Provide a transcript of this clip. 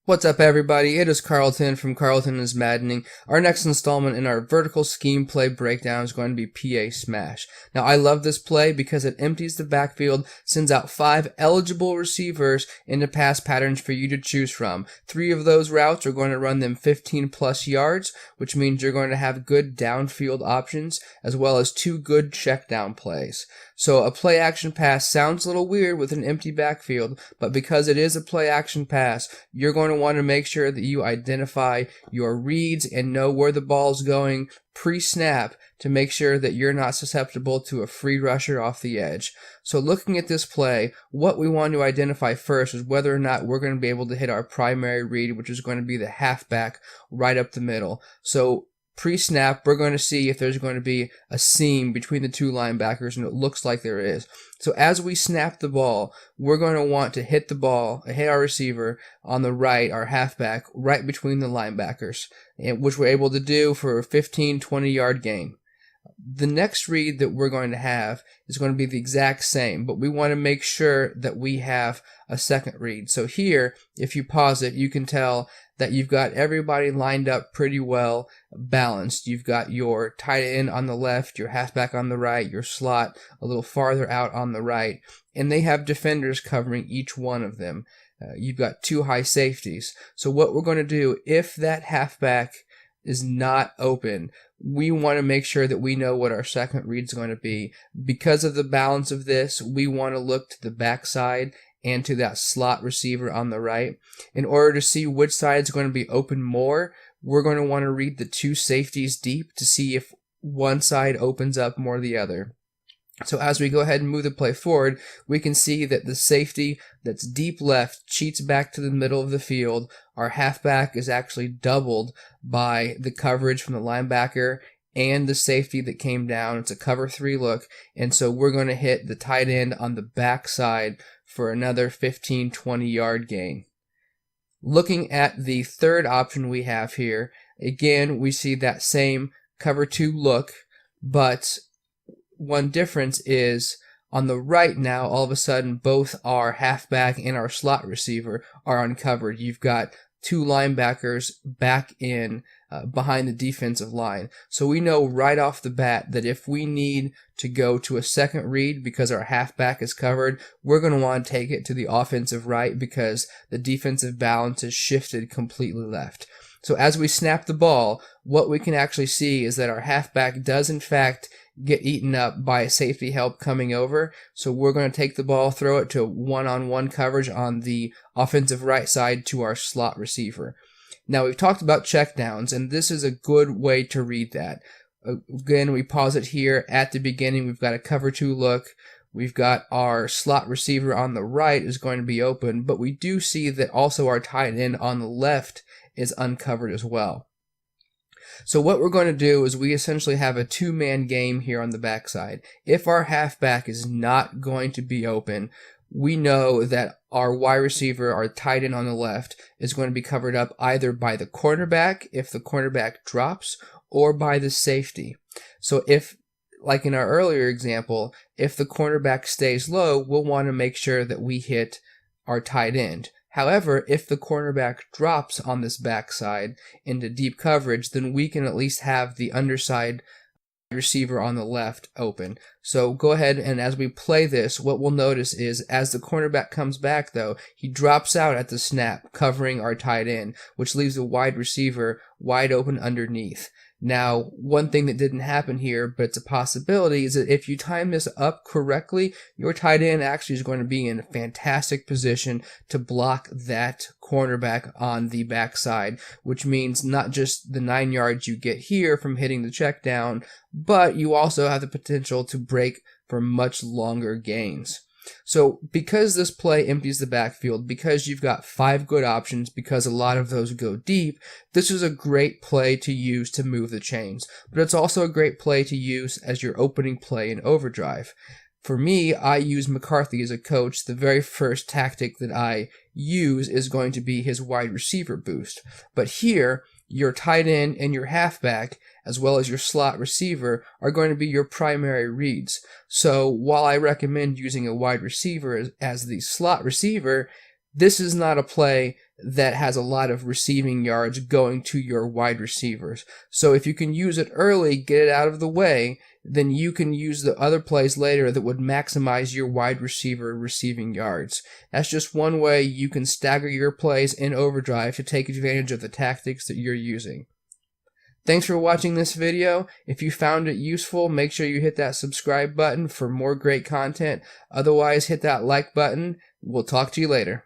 What's up, everybody? It is Carlton from Carlton is Maddening. Our next installment in our vertical scheme play breakdown is going to be PA Smash. Now, I love this play because it empties the backfield, sends out 5 eligible receivers into pass patterns for you to choose from. 3 of those routes are going to run them 15 plus yards, which means you're going to have good downfield options, as well as 2 good check down plays. So a play action pass sounds a little weird with an empty backfield, but because it is a play action pass, you're going to want to make sure that you identify your reads and know where the ball's going pre-snap to make sure that you're not susceptible to a free rusher off the edge. So looking at this play, what we want to identify first is whether or not we're going to be able to hit our primary read, which is going to be the halfback right up the middle. So pre-snap, we're going to see if there's going to be a seam between the 2 linebackers, and it looks like there is. So as we snap the ball, we're going to want to hit the ball, hit our receiver on the right, our halfback, right between the linebackers, which we're able to do for a 15, 20-yard gain. The next read that we're going to have is going to be the exact same, but we want to make sure that we have a second read. So here, if you pause it, you can tell that you've got everybody lined up pretty well balanced. You've got your tight end on the left, your halfback on the right, your slot a little farther out on the right, and they have defenders covering each one of them. You've got 2 high safeties. So what we're going to do, if that halfback is not open, we want to make sure that we know what our second read is going to be. Because of the balance of this, we want to look to the backside and to that slot receiver on the right. In order to see which side is going to be open more, we're going to want to read the 2 safeties deep to see if one side opens up more than the other. So as we go ahead and move the play forward, we can see that the safety that's deep left cheats back to the middle of the field. Our halfback is actually doubled by the coverage from the linebacker and the safety that came down. It's a cover 3 look, and so we're going to hit the tight end on the backside for another 15, 20-yard gain. Looking at the third option we have here, again, we see that same cover 2 look, but one difference is on the right now, all of a sudden, both our halfback and our slot receiver are uncovered. You've got 2 linebackers back in behind the defensive line. So we know right off the bat that if we need to go to a second read because our halfback is covered, we're going to want to take it to the offensive right because the defensive balance is shifted completely left. So as we snap the ball, what we can actually see is that our halfback does in fact get eaten up by a safety help coming over. So we're going to take the ball, throw it to one-on-one coverage on the offensive right side to our slot receiver. Now, we've talked about checkdowns, and this is a good way to read that. Again, we pause it here at the beginning. We've got a cover 2 look. We've got our slot receiver on the right is going to be open, but we do see that also our tight end on the left is uncovered as well. So what we're going to do is we essentially have a 2-man game here on the backside. If our halfback is not going to be open, we know that our wide receiver, our tight end on the left, is going to be covered up either by the cornerback if the cornerback drops, or by the safety. So if, like in our earlier example, if the cornerback stays low, we'll want to make sure that we hit our tight end. However, if the cornerback drops on this backside into deep coverage, then we can at least have the underside receiver on the left open. So go ahead, and as we play this, what we'll notice is as the cornerback comes back, though, he drops out at the snap, covering our tight end, which leaves the wide receiver wide open underneath. Now, one thing that didn't happen here, but it's a possibility, is that if you time this up correctly, your tight end actually is going to be in a fantastic position to block that cornerback on the backside, which means not just the 9 yards you get here from hitting the check down, but you also have the potential to break for much longer gains. So because this play empties the backfield, because you've got 5 good options, because a lot of those go deep, this is a great play to use to move the chains. But it's also a great play to use as your opening play in Overdrive. For me, I use McCarthy as a coach. The very first tactic that I use is going to be his wide receiver boost. But here, your tight end and your halfback, as well as your slot receiver, are going to be your primary reads. So while I recommend using a wide receiver as the slot receiver, this is not a play that has a lot of receiving yards going to your wide receivers. So if you can use it early, get it out of the way, then you can use the other plays later that would maximize your wide receiver receiving yards. That's just one way you can stagger your plays in Overdrive to take advantage of the tactics that you're using. Thanks for watching this video. If you found it useful, make sure you hit that subscribe button for more great content. Otherwise, hit that like button. We'll talk to you later.